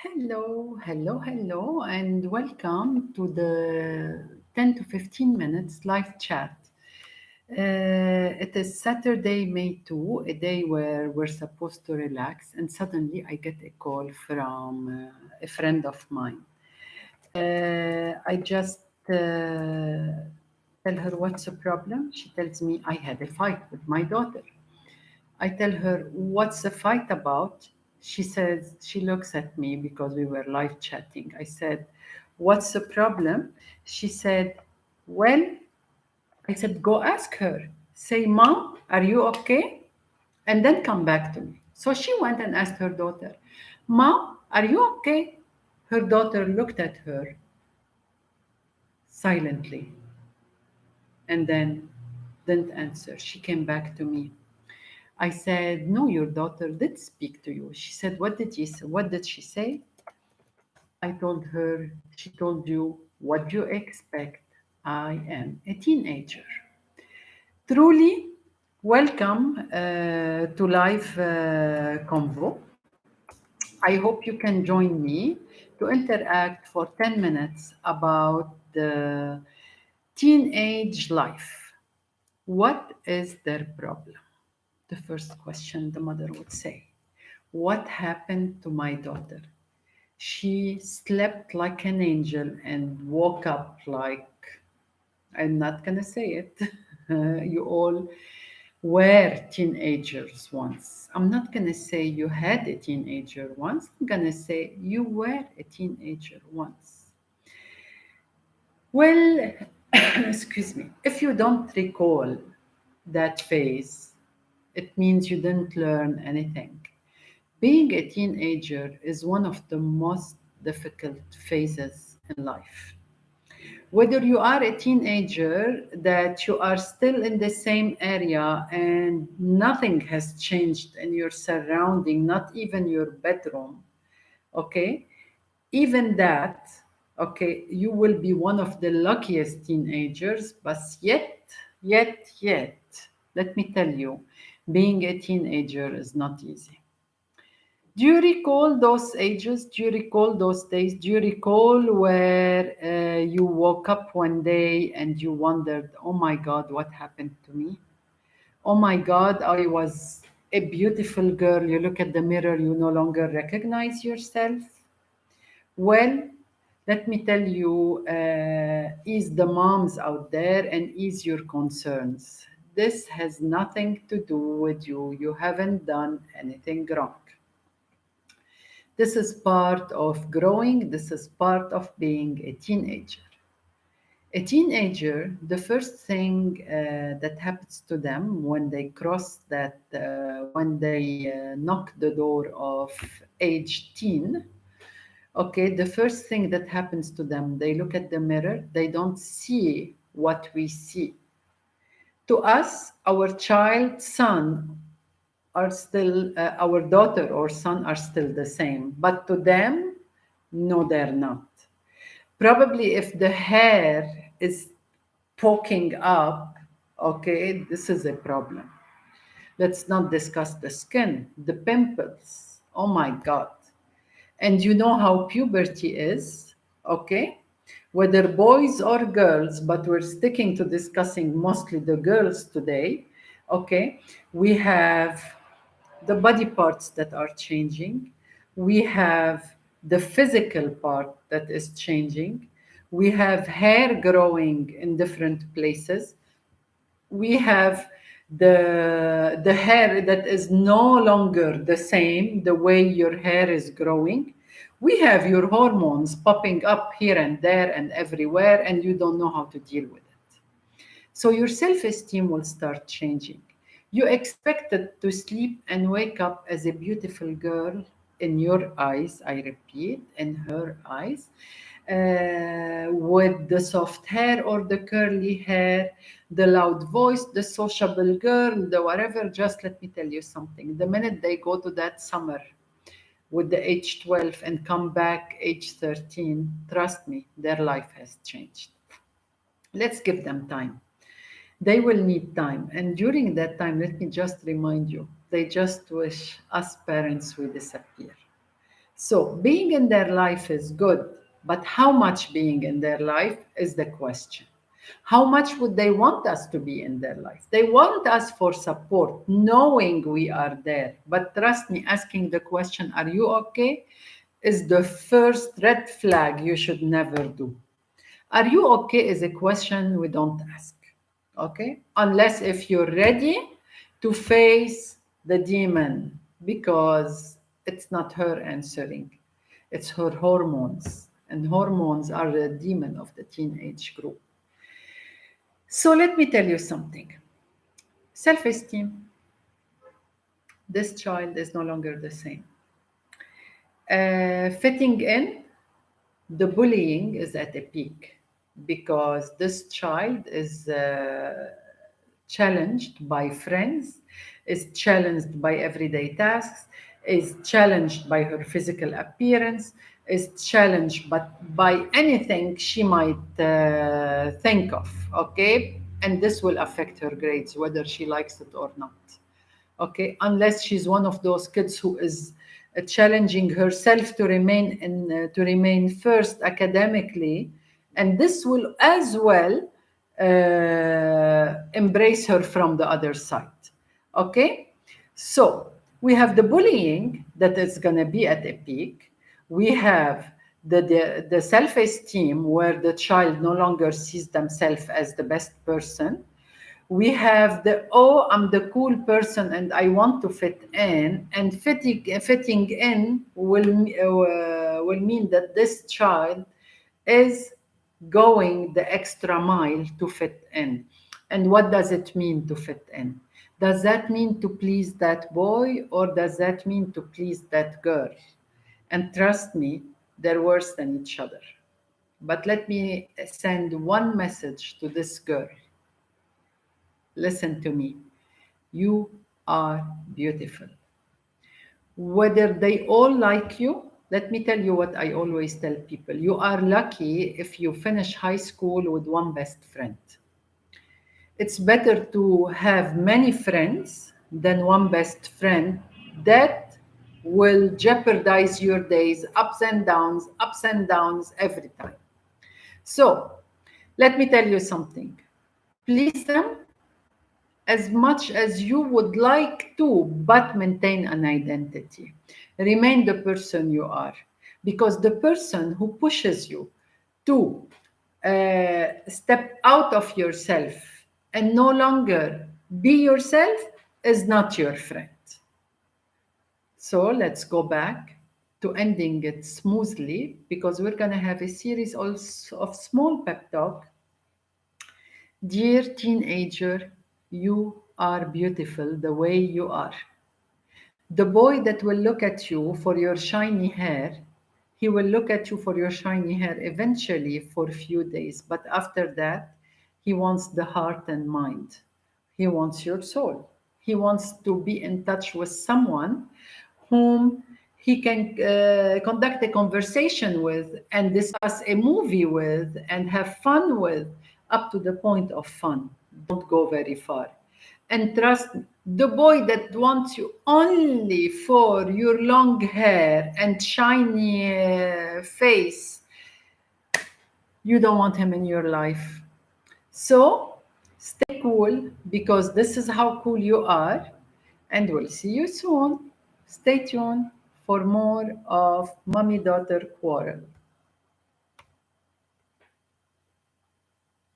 Hello, and welcome to the 10 to 15 minutes live chat. It is Saturday, May 2, a day where we're supposed to relax, and suddenly I get a call from a friend of mine. I just tell her what's the problem. She tells me I had a fight with my daughter. I tell her, what's the fight about? She says, she looks at me because we were live chatting. I said, what's the problem? She said, well, I said, go ask her. Say, Mom, are you okay? And then come back to me. So she went and asked her daughter, Mom, are you okay? Her daughter looked at her silently and then didn't answer. She came back to me. I said, no, your daughter did speak to you. She said, what did you say? What did she say? I told her, she told you, what do you expect? I am a teenager. Truly, welcome to live convo. I hope you can join me to interact for 10 minutes about the teenage life. What is their problem? The first question the mother would say. What happened to my daughter? She slept like an angel and woke up like, I'm not going to say it. You all were teenagers once. I'm not going to say you had a teenager once. I'm going to say you were a teenager once. Well, excuse me. If you don't recall that phase, it means you didn't learn anything. Being a teenager is one of the most difficult phases in life. Whether you are a teenager, that you are still in the same area and nothing has changed in your surrounding, not even your bedroom, okay? Even that, okay, you will be one of the luckiest teenagers, but yet, let me tell you, being a teenager is not easy. Do you recall those ages? Do you recall those days? Do you recall where you woke up one day and you wondered, oh my God, what happened to me? Oh my God, I was a beautiful girl. You look at the mirror, you no longer recognize yourself. Well, let me tell you, ease the moms out there and ease your concerns. This has nothing to do with you. You haven't done anything wrong. This is part of growing, this is part of being a teenager. A teenager, the first thing that happens to them when they cross when they knock the door of age teen, okay, the first thing that happens to them, they look at the mirror, they don't see what we see. To us, our child, son, are still our daughter or son are still the same, but to them, no, they're not. Probably if the hair is poking up, okay, this is a problem. Let's not discuss the skin, the pimples. Oh my God. And you know how puberty is, okay? Whether boys or girls, but we're sticking to discussing mostly the girls today, okay? We have the body parts that are changing. We have the physical part that is changing. We have hair growing in different places. We have the hair that is no longer the same the way your hair is growing. We have your hormones popping up here and there and everywhere, and you don't know how to deal with it. So your self esteem will start changing. You expected to sleep and wake up as a beautiful girl in your eyes, I repeat, in her eyes, with the soft hair or the curly hair, the loud voice, the sociable girl, the whatever. Just let me tell you something. The minute they go to that summer with the age 12 and come back age 13, trust me, their life has changed. Let's give them time. They will need time. And during that time, let me just remind you, they just wish us parents will disappear. So, being in their life is good, but how much being in their life is the question. How much would they want us to be in their life? They want us for support, knowing we are there. But trust me, asking the question, are you okay? Is the first red flag you should never do. Are you okay is a question we don't ask. Okay? Unless if you're ready to face the demon, because it's not her answering, it's her hormones. And hormones are the demon of the teenage group. So let me tell you something. Self esteem, this child is no longer the same. Fitting in, the bullying is at a peak because this child is challenged by friends, is challenged by everyday tasks, is challenged by her physical appearance, is challenged by anything she might think of, okay? And this will affect her grades, whether she likes it or not. Okay, unless she's one of those kids who is challenging herself to remain first academically, and this will as well embrace her from the other side. Okay, so we have the bullying that is going to be at a peak. We have the self-esteem where the child no longer sees themselves as the best person. We have the, oh, I'm the cool person and I want to fit in, and fitting in will mean that this child is going the extra mile to fit in. And what does it mean to fit in? Does that mean to please that boy, or does that mean to please that girl? And trust me, they're worse than each other. But let me send one message to this girl. Listen to me. You are beautiful. Whether they all like you, let me tell you what I always tell people. You are lucky if you finish high school with one best friend. It's better to have many friends than one best friend that will jeopardize your days, ups and downs every time. So, let me tell you something. Please them as much as you would like to, but maintain an identity. Remain the person you are. Because the person who pushes you to step out of yourself and no longer be yourself is not your friend. So let's go back to ending it smoothly, because we're going to have a series also of small pep talk. Dear teenager, you are beautiful the way you are. The boy that will look at you for your shiny hair, he will look at you for your shiny hair eventually for a few days, but after that, he wants the heart and mind. He wants your soul. He wants to be in touch with someone whom he can conduct a conversation with and discuss a movie with and have fun with, up to the point of fun. Don't go very far. And trust me, the boy that wants you only for your long hair and shiny face, you don't want him in your life. So stay cool, because this is how cool you are. And we'll see you soon. Stay tuned for more of Mommy Daughter Quarrel.